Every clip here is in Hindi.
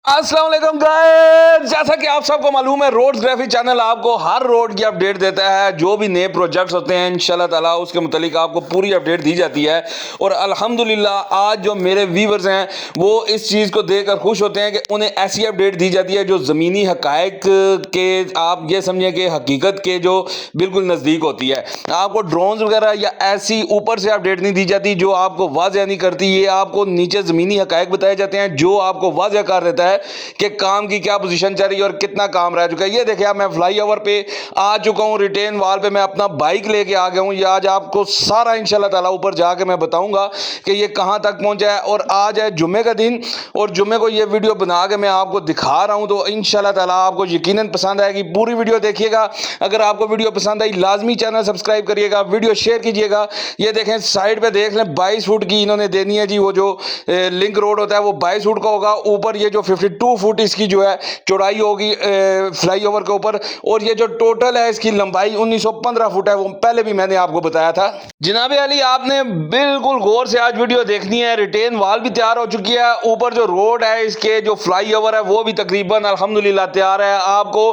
अस्सलाम वालेकुम गाइस, जैसा कि आप सबको मालूम है रोड्सग्राफी चैनल आपको हर रोड की अपडेट देता है। जो भी नए प्रोजेक्ट्स होते हैं इंशाल्लाह ताला उसके मुतालिक आपको पूरी अपडेट दी जाती है। और अल्हम्दुलिल्लाह आज जो मेरे व्यूवर्स हैं वो इस चीज़ को देखकर खुश होते हैं कि उन्हें ऐसी अपडेट दी जाती है जो ज़मीनी हकायक के, आप ये समझें कि हकीकत के जो बिल्कुल नज़दीक होती है। आपको ड्रोन्स वगैरह या ऐसी ऊपर से अपडेट नहीं दी जाती जो आपको वाज़ह नहीं करती। ये आपको नीचे ज़मीनी हकायक बताए जाते हैं जो आपको वाज़ह कर देता है कि काम की क्या पोजीशन चल रही है और कितना काम रह चुका है। ये देखिए मैं फ्लाई ओवर पे आ चुका हूँ, रिटेन वाल पे मैं अपना बाइक लेके आ गया हूँ। ये आज आपको सारा इंशाल्लाह ताला ऊपर जाके मैं बताऊंगा कि ये कहाँ तक पहुंचा है। और आज है जुम्मे का दिन और जुम्मे को ये वीडियो बना के मैं आपको दिखा रहा हूँ, तो इंशाल्लाह ताला आपको यकीनन पसंद आएगी। पूरी वीडियो देखिएगा। अगर आपको वीडियो पसंद आई लाजमी चैनल सब्सक्राइब करिएगा, वीडियो शेयर कीजिएगा। ये देखें साइड पे देख लें 22 फुट की इन्होंने देनी है जी। वो जो लिंक रोड होता है वो 22 फुट का होगा। ऊपर ये जो 52 फुट इसकी जो है चौड़ाई होगी फ्लाई ओवर के ऊपर। और ये जो टोटल है इसकी लंबाई 1915 फुट है, वो पहले भी मैंने आपको बताया था। जनाब अली आपने बिल्कुल गौर से आज वीडियो देखनी है। रिटेन वाल भी तैयार हो चुकी है। ऊपर जो रोड है इसके जो फ्लाई ओवर है वो भी तकरीबन अल्हम्दुलिल्लाह तैयार है। आपको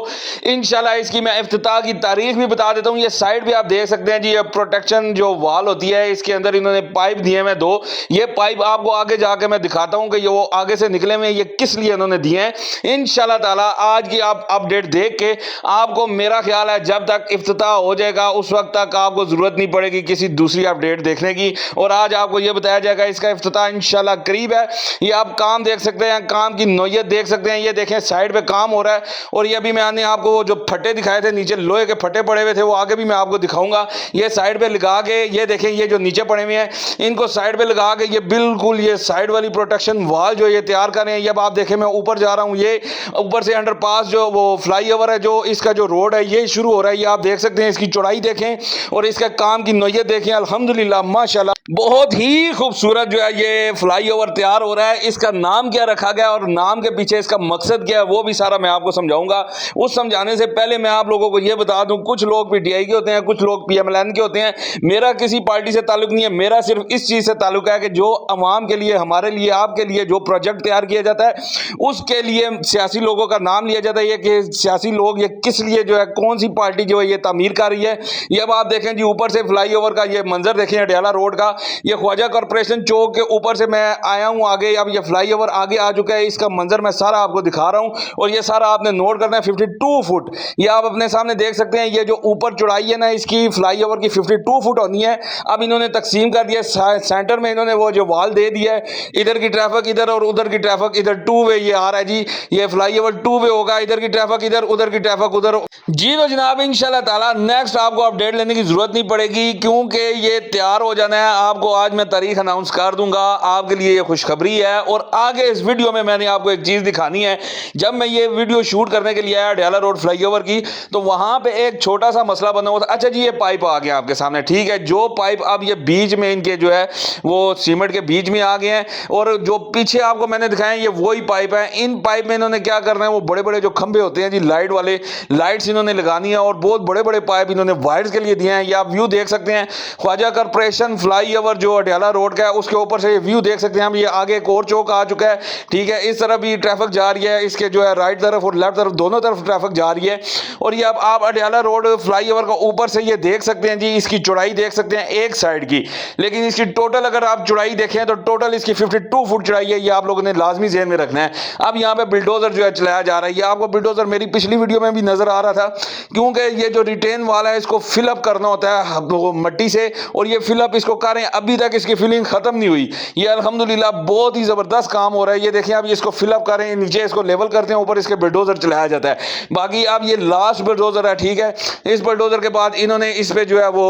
इंशाल्लाह इसकी मैं इफ्तिताह की तारीख भी बता देता हूँ। ये साइड भी आप देख सकते हैं जी, ये प्रोटेक्शन जो वाल होती है इसके अंदर इन्होंने पाइप दिए हैं 2। ये पाइप आपको आगे जाके मैं दिखाता हूँ कि ये वो आगे से निकले हुए ये किस लिए उन्होंने दिए हैं। इंशाल्लाह ताला आज की आप अपडेट देख के आपको मेरा ख्याल है जब तक इफ्तिताह हो जाएगा उस वक्त तक आपको जरूरत नहीं पड़ेगी किसी दूसरी अपडेट देखने की। और आज आपको यह बताया जाएगा इसका इफ्तिताह इंशाल्लाह करीब है। ये आप काम देख सकते हैं, काम की नौयत देख सकते हैं। ये देखें साइड पे काम हो रहा है। और ये अभी मैंने आपको वो जो फटे दिखाए थे नीचे लोहे के फटे पड़े हुए थे वो आगे भी मैं आपको दिखाऊंगा। ये साइड पे लगा के ये देखें ये जो नीचे पड़े हुए हैं इनको साइड पे लगा के ये बिल्कुल ये साइड वाली प्रोटेक्शन वाल जो ये तैयार कर रहे हैं। ये आप देखें मैं ऊपर जा रहा हूँ, ये ऊपर से अंडरपास जो वो फ्लाई ओवर है जो इसका जो रोड है ये शुरू हो रहा है। ये आप देख सकते हैं, इसकी चौड़ाई देखें और इसका काम की नौयत देखें। अल्हम्दुलिल्लाह माशाल्लाह बहुत ही खूबसूरत जो है ये फ्लाई ओवर तैयार हो रहा है। इसका नाम क्या रखा गया और नाम के पीछे इसका मकसद क्या है वो भी सारा मैं आपको समझाऊंगा। उस समझाने से पहले मैं आप लोगों को ये बता दूं, कुछ लोग पीटीआई के होते हैं, कुछ लोग पीएमएलएन के होते हैं। मेरा किसी पार्टी से ताल्लुक नहीं है, मेरा सिर्फ इस चीज से ताल्लुक है कि जो अवाम के लिए, हमारे लिए, आपके लिए जो प्रोजेक्ट तैयार किया जाता है उसके लिए सियासी लोगों का नाम लिया जाता है। ये कि सियासी लोग ये किस लिए जो है कौन सी पार्टी जो है ये तामीर कर रही है। ये अब आप देखें जी ऊपर से फ्लाई ओवर का ये मंजर देखें अडयाला रोड का। ये ख्वाजा कॉर्पोरेशन चौक के ऊपर से मैं आया हूं आगे। अब ये फ्लाई ओवर आगे आ चुका है, इसका मंजर मैं सारा आपको दिखा रहा हूं। और ये सारा आपने नोट करना है 52 फुट। ये आप अपने सामने देख सकते हैं। ये जो ऊपर चौड़ाई है ना इसकी फ्लाई ओवर की 52 फुट होनी है। अब इन्होंने तकसीम कर दिया, सेंटर में इन्होंने वो जो वाल दे दिया है। इधर की ट्रैफिक इधर और उधर की ट्रैफिक इधर, 2 वे ये आ रहा है जी। ये फ्लाई ओवर 2 वे होगा, इधर की ट्रैफिक इधर, उधर की ट्रैफिक उधर जी। तो जनाब इंशाल्लाह ताला नेक्स्ट आपको अपडेट लेने की जरूरत नहीं पड़ेगी क्योंकि ये तैयार हो जाना है। आपको आज मैं तारीख अनाउंस कर दूंगा, आपके लिए ये खुशखबरी है। और आगे इस वीडियो में मैंने आपको एक चीज दिखानी है। जब मैं ये वीडियो शूट करने के लिए आया अडयाला रोड फ्लाईओवर की, तो वहां पे एक छोटा सा मसला बना हुआ था। अच्छा जी, ये पाइप आ गया आपके सामने, ठीक है। जो पाइप अब ये बीच में इनके जो है वो सीमेंट के बीच में आ गए हैं। और जो पीछे आपको मैंने दिखाया ये वही पाइप है। इन पाइप में इन्होंने क्या करना है, वो बड़े बड़े जो खंभे होते हैं जी लाइट वाले, लाइट्स इन्होंने लगानी है। और बहुत बड़े बड़े पाइप इन्होंने वायर्स के लिए दिए हैं। ये आप व्यू देख सकते हैं, ख्वाजा कॉर्पोरेशन फ्लाईओवर जो अडयाला रोड का है उसके ऊपर से ये व्यू देख सकते हैं। हम ये आगे एक और चौक आ चुका है, ठीक है। इस तरफ भी ट्रैफिक जा रही है, इसके जो है राइट तरफ और लेफ्ट तरफ दोनों तरफ ट्रैफिक जा रही है। और ये अब आप अडयाला रोड फ्लाईओवर का ऊपर से ये देख सकते हैं जी, इसकी चौड़ाई देख सकते हैं एक साइड की। लेकिन इसकी टोटल अगर आप चौड़ाई देखें तो टोटल इसकी 52 फुट चौड़ाई है। ये आप लोगों ने लाजमी ज़हन में रखना है। अब यहाँ पे बिल्डोजर जो है चलाया जा रहा है। ये आपको बिल्डोजर मेरी पिछली वीडियो में भी नजर आ रहा था क्योंकि ये जो रिटेन वाला है इसको फिलअप करना होता है वो मट्टी से। और ये फिलअप इसको कर रहे हैं, अभी तक इसकी फिलिंग खत्म नहीं हुई। ये अल्हम्दुलिल्लाह बहुत ही जबरदस्त काम हो रहा है। ये देखें आप इसको फिलअप कर रहे हैं, नीचे इसको लेवल करते हैं, ऊपर इसके बिल्डोजर चलाया जाता है। बाकी अब ये लास्ट बिल्डोजर है, ठीक है। इस बिल्डोजर के बाद इन्होंने इस पे जो है वो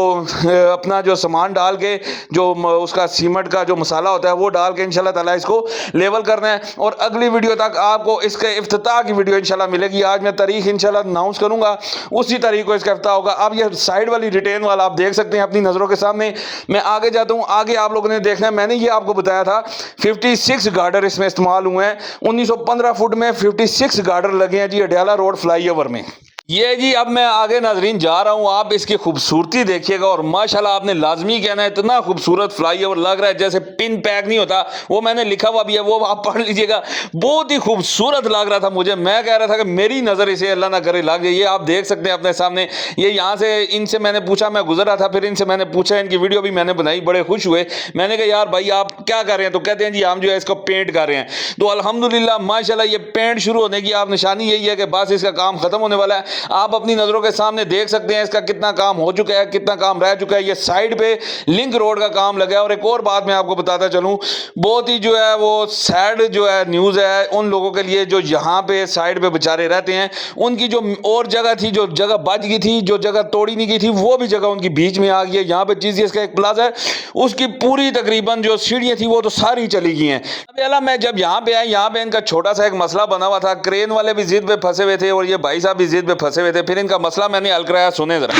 अपना जो सामान डाल के जो उसका सीमेंट का जो मसाला होता है वो डाल के इंशाल्लाह ताला इसको लेवल करना है। और अगली वीडियो तक आपको इसके इफ्तिताह की वीडियो इंशाल्लाह मिलेगी। आज मैं तारीख इंशाल्लाह अनाउंस करूंगा, उसी तारीख को इसका इफ्तिताह होगा। अब ये साइड वाली रिटेन वाला आप देख सकते हैं अपनी नजरों के सामने। मैं आगे जाता हूं, आगे आप लोगों ने देखना है। मैंने ये आपको बताया था 56 गार्डर इसमें इस्तेमाल हुए हैं। 1915 फुट में 56 गार्डर लगे हैं जी अडयाला रोड फ्लाईओवर में। ये जी अब मैं आगे नाजरीन जा रहा हूँ, आप इसकी खूबसूरती देखिएगा और माशाल्लाह आपने लाजमी कहना है, इतना खूबसूरत फ्लाईओवर लग रहा है जैसे पिन पैक नहीं होता, वो मैंने लिखा हुआ भी है, वो आप पढ़ लीजिएगा। बहुत ही खूबसूरत लग रहा था मुझे, मैं कह रहा था कि मेरी नज़र इसे अल्लाह ना करे लग जाए। ये आप देख सकते हैं अपने सामने, ये यहाँ से इनसे मैंने पूछा, मैं गुजर रहा था, फिर इनसे मैंने पूछा, इनकी वीडियो भी मैंने बनाई, बड़े खुश हुए। मैंने कहा यार भाई आप क्या कर रहे हैं, तो कहते हैं जी हम जो है इसको पेंट कर रहे हैं। तो अल्हम्दुलिल्लाह माशाल्लाह ये पेंट शुरू होने की आप निशानी यही है कि बस इसका काम खत्म होने वाला है। आप अपनी नज़रों के सामने देख सकते हैं इसका कितना काम हो चुका है, कितना काम रह चुका है। ये साइड पे लिंक रोड का काम लगा है। और एक और बात मैं आपको बताता चलूं, बहुत ही जो है वो सैड जो है न्यूज़ है उन लोगों के लिए जो यहाँ पे साइड पे बेचारे रहते हैं। उनकी जो और जगह थी, जो जगह बच गई थी, जो जगह तोड़ी नहीं गई थी, वो भी जगह उनकी बीच में आ गई है। यहाँ पे चीज़ का एक प्लाजा है, उसकी पूरी तकरीबन जो सीढ़ियाँ थी वो तो सारी चली गई हैं। अब अल्लाह मैं जब यहाँ पे आया, यहाँ पे इनका छोटा सा एक मसला बना हुआ था, क्रेन वाले भी जिद पे फंसे हुए थे और ये भाई साहब भी जिद पे फंसे हुए थे। फिर इनका मसला मैंने हल कराया, सुने जरा।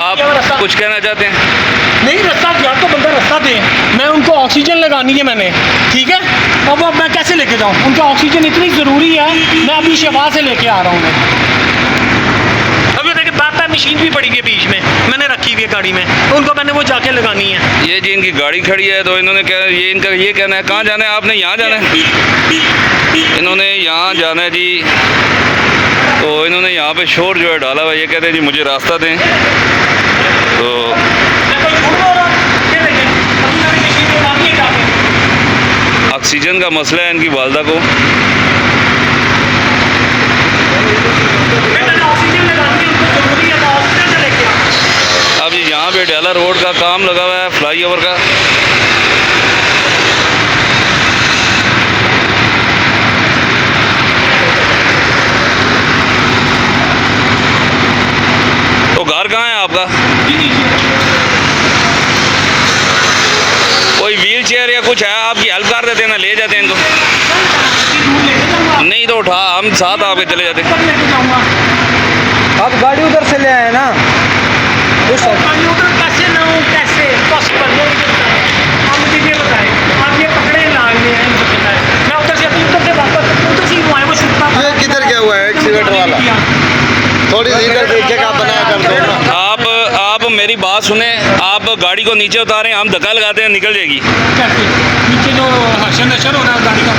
आप कुछ कहना चाहते हैं? नहीं, रास्ता क्या तो बंदा रास्ता दे, मैं उनको ऑक्सीजन लगानी है मैंने, ठीक है। अब मैं कैसे लेके जाऊँ, उनको ऑक्सीजन इतनी ज़रूरी है, मैं अभी शहबाज से लेके आ रहा हूँ। अभी देखिए बात है, मशीन भी पड़ी हुई है बीच में, मैंने रखी हुई है गाड़ी में, उनको मैंने वो जाके लगानी है। ये जी इनकी गाड़ी खड़ी है, तो इन्होंने क्या, ये इनका ये कहना है, कहाँ जाना है आपने? यहाँ जाना है, इन्होंने यहाँ जाना है जी। तो इन्होंने यहाँ पे शोर जो है डाला हुआ, ये कहते हैं जी मुझे रास्ता दें। तो ऑक्सीजन का मसला है इनकी वालदा को। अब ये यहाँ पे डाला रोड का काम लगा हुआ है, फ्लाईओवर का। तो घर कहाँ है आपका? कोई व्हील चेयर या कुछ है, आपकी हेल्प कर देते हैं ना, ले जाते हैं इनको। नहीं तो उठा, हम साथ आपके चले जाते। आप गाड़ी उधर से ले आए ना, उस गाड़ी उधर कैसे ना हो, कैसे पॉसिबल है? आप मुझे ये बताएं, आप ये पकड़े लाने हैं, मुझे पता है। मैं उधर से वापस उधर से हुआ है वो शुक्ता। ये किधर गया हुआ है एक्सीडेंट वाला? थोड़ी इधर देखिए आप बनाया कर दो ना। आप मेरी बात सुने, आप गाड़ी को नीचे उतारें, हम धक्का लगाते हैं, निकल जाएगी। कैसे नीचे जो हर्षण नशर हो रहा है गाड़ी का,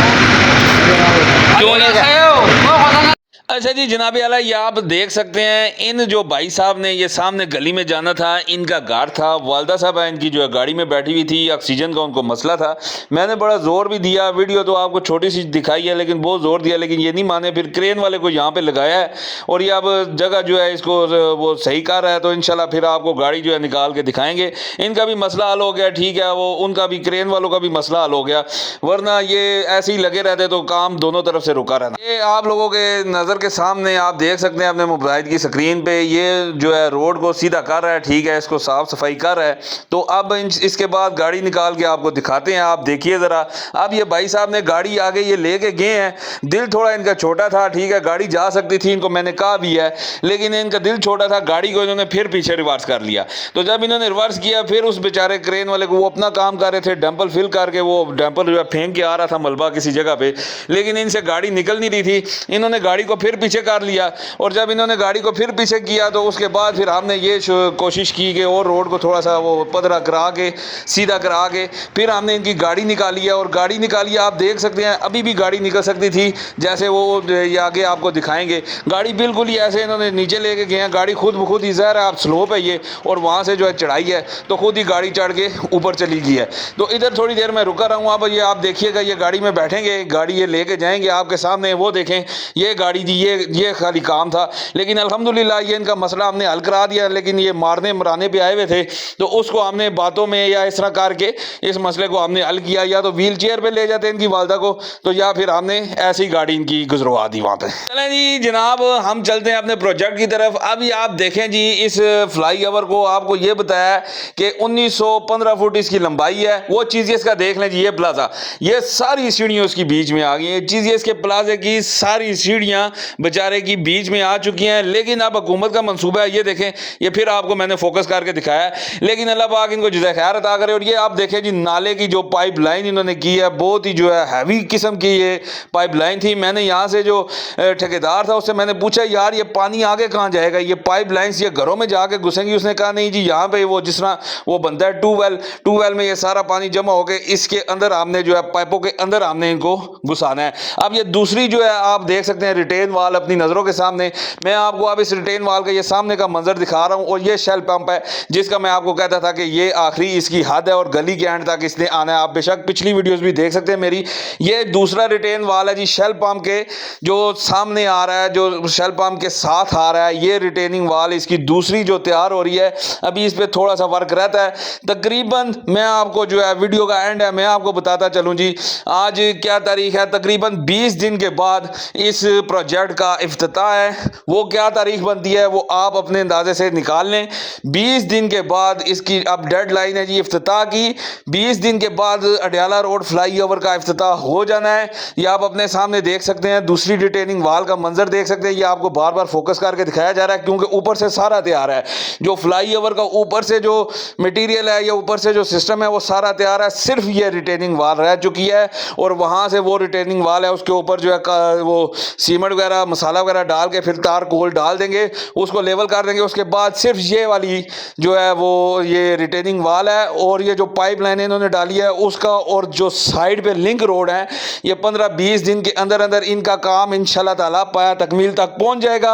क्यों नहीं? अच्छा जी जनाब आला, ये आप देख सकते हैं, इन जो भाई साहब ने ये सामने गली में जाना था, इनका घर था, वालदा साहब इनकी जो है गाड़ी में बैठी हुई थी, ऑक्सीजन का उनको मसला था। मैंने बड़ा ज़ोर भी दिया, वीडियो तो आपको छोटी सी दिखाई है, लेकिन बहुत ज़ोर दिया, लेकिन ये नहीं माने। फिर क्रेन वाले को यहाँ पे लगाया है और ये अब जगह जो है इसको वो सही कर रहा है। तो इंशाल्लाह फिर आपको गाड़ी जो है निकाल के दिखाएंगे। इनका भी मसला हल हो गया, ठीक है, वो उनका भी, क्रेन वालों का भी मसला हल हो गया, वरना ये ऐसे ही लगे रहते तो काम दोनों तरफ से रुका रहना। ये आप लोगों के नज़र के सामने आप देख सकते हैं अपने मोबाइल की स्क्रीन पे, ये जो है रोड को सीधा कर रहा है, ठीक है, इसको साफ सफाई कर रहा है। तो अब इसके बाद गाड़ी निकाल के आपको दिखाते हैं, आप देखिए ज़रा। अब ये भाई साहब ने गाड़ी आगे ये लेके गए हैं, दिल थोड़ा इनका छोटा था, ठीक है, गाड़ी जा सकती थी, इनको मैंने कहा भी है, लेकिन इनका दिल छोटा था, गाड़ी को इन्होंने फिर पीछे रिवर्स कर लिया। तो जब इन्होंने रिवर्स किया, फिर उस बेचारे क्रेन वाले को, वो अपना काम कर रहे थे, डंपल फिल करके, वो डंपल जो है फेंक के आ रहा था मलबा किसी जगह पे, लेकिन इनसे गाड़ी निकल नहीं रही थी। इन्होंने गाड़ी को फिर पीछे कर लिया और जब इन्होंने गाड़ी को फिर पीछे किया तो उसके बाद फिर हमने ये कोशिश की कि और रोड को थोड़ा सा वो पधरा करा के, सीधा करा के, फिर हमने इनकी गाड़ी निकाली है। और गाड़ी निकाली, आप देख सकते हैं अभी भी गाड़ी निकल सकती थी, जैसे वो ये आगे आपको दिखाएंगे। गाड़ी बिल्कुल ही ऐसे इन्होंने नीचे लेके गए हैं, गाड़ी खुद ब खुद ही ज़ाहिर है, आप स्लोप है ये, और वहाँ से जो है चढ़ाई है, तो खुद ही गाड़ी चढ़ के ऊपर चली गई है। तो इधर थोड़ी देर में रुका रहूँ। अब ये आप देखिएगा, ये गाड़ी में बैठेंगे, गाड़ी ये लेके जाएंगे आपके सामने, वो देखें ये गाड़ी थी, ये खाली काम था, लेकिन अल्हम्दुलिल्लाह ये इनका मसला हमने हल करा दिया। लेकिन ये मारने मराने पे आए हुए थे, तो उसको हमने बातों में या इस तरह करके इस मसले को हमने हल किया। या तो व्हील चेयर पे ले जाते इनकी वालदा को, तो या फिर हमने ऐसी गाड़ी इनकी गुजरवा दी वहाँ पे। चलें जी जनाब, हम चलते हैं अपने प्रोजेक्ट की तरफ। अभी आप देखें जी, इस फ्लाईओवर को आपको ये बताया कि 1915 फुट इसकी लंबाई है। वो चीज़ इसका देख लें जी, ये प्लाजा, ये सारी सीढ़ियाँ उसकी बीच में आ गई हैं। चीज़ इसके प्लाजे की सारी सीढ़ियाँ बेचारे की बीच में आ चुकी हैं। लेकिन अब हुकूमत का मंसूबा है, ये देखें, ये फिर आपको मैंने फोकस करके दिखाया है। लेकिन अल्लाह पाक इनको जज़ाए खैर अता करे। और ये आप देखें जी, नाले की जो पाइप लाइन इन्होंने की है, बहुत ही जो है हैवी किस्म की ये पाइप लाइन थी। मैंने यहाँ से जो ठेकेदार था उससे मैंने पूछा, यार ये पानी आगे कहाँ जाएगा, ये पाइप लाइन्स ये घरों में जाके घुसेंगी? उसने कहा नहीं जी, यहाँ पे वो जिस तरह वो बनता है ट्यूबवेल में ये सारा पानी जमा होकर इसके अंदर हमने जो है पाइपों के अंदर हमने इनको घुसाना है। अब ये दूसरी जो है आप देख सकते हैं रिटेन वाल अपनी नज़रों के सामने। मैं आपको अब इस रिटेन वाल का ये सामने का मंजर दिखा रहा हूँ। और ये शेल पंप है जिसका मैं आपको कहता था कि ये आखिरी इसकी हद है और गली के एंड तक इसने आना है। आप बेशक पिछली वीडियोस भी देख सकते हैं मेरी। ये दूसरा रिटेन वाल है जी, शेल पंप के जो सामने आ रहा है, जो शेल पंप के साथ आ रहा है, ये रिटेनिंग वाल इसकी दूसरी जो तैयार हो रही है। अभी इस पर थोड़ा सा वर्क रहता है। तकरीबन मैं आपको जो है वीडियो का एंड है मैं आपको बताता चलूँ जी, आज क्या तारीख है, तकरीबन 20 दिन के बाद इस प्रोजेक्ट का इफ्तिताह है। वो क्या तारीख बनती है वो आप अपने अंदाजे से निकाल लें। 20 दिन के बाद इसकी अब डेडलाइन है जी इफ्तिताह की। 20 दिन के बाद अडयाला रोड फ्लाईओवर का इफ्तिताह हो जाना है। ये आप अपने सामने देख सकते हैं, दूसरी रिटेनिंग वाल का मंजर देख सकते हैं। ये आपको बार बार फोकस करके दिखाया जा रहा है क्योंकि ऊपर से सारा तैयार है। जो फ्लाईओवर का ऊपर से जो मटेरियल है या ऊपर से जो सिस्टम है वो सारा तैयार है। सिर्फ ये रिटेनिंग वाल रह चुकी है और वहाँ से वो रिटेनिंग वाल है उसके ऊपर जो है वो सीमेंट वगैरह मसाला वगैरह डाल के फिर तार कोल डाल देंगे, उसको लेवल कर देंगे। उसके बाद सिर्फ ये वाली जो है वो ये रिटेनिंग वाल है और ये जो पाइप लाइन इन्होंने डाली है उसका और जो साइड पे लिंक रोड है, ये 15-20 दिन के अंदर अंदर इनका काम इंशाल्लाह ताला पाया तकमील तक पहुंच जाएगा।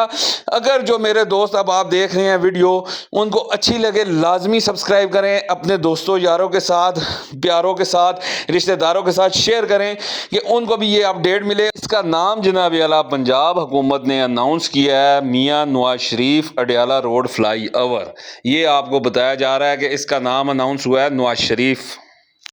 अगर जो मेरे दोस्त अब आप देख रहे हैं वीडियो उनको अच्छी लगे लाजमी सब्सक्राइब करें, अपने दोस्तों यारों के साथ, प्यारों के साथ, रिश्तेदारों के साथ शेयर करें कि उनको भी ये अपडेट मिले। इसका नाम जनाब आला पंजाब हुकूमत ने अनाउंस किया है, मियां Nawaz Sharif Adiala road fly over. ये आपको बताया जा रहा है कि इसका नाम अनाउंस हुआ है नवाज शरीफ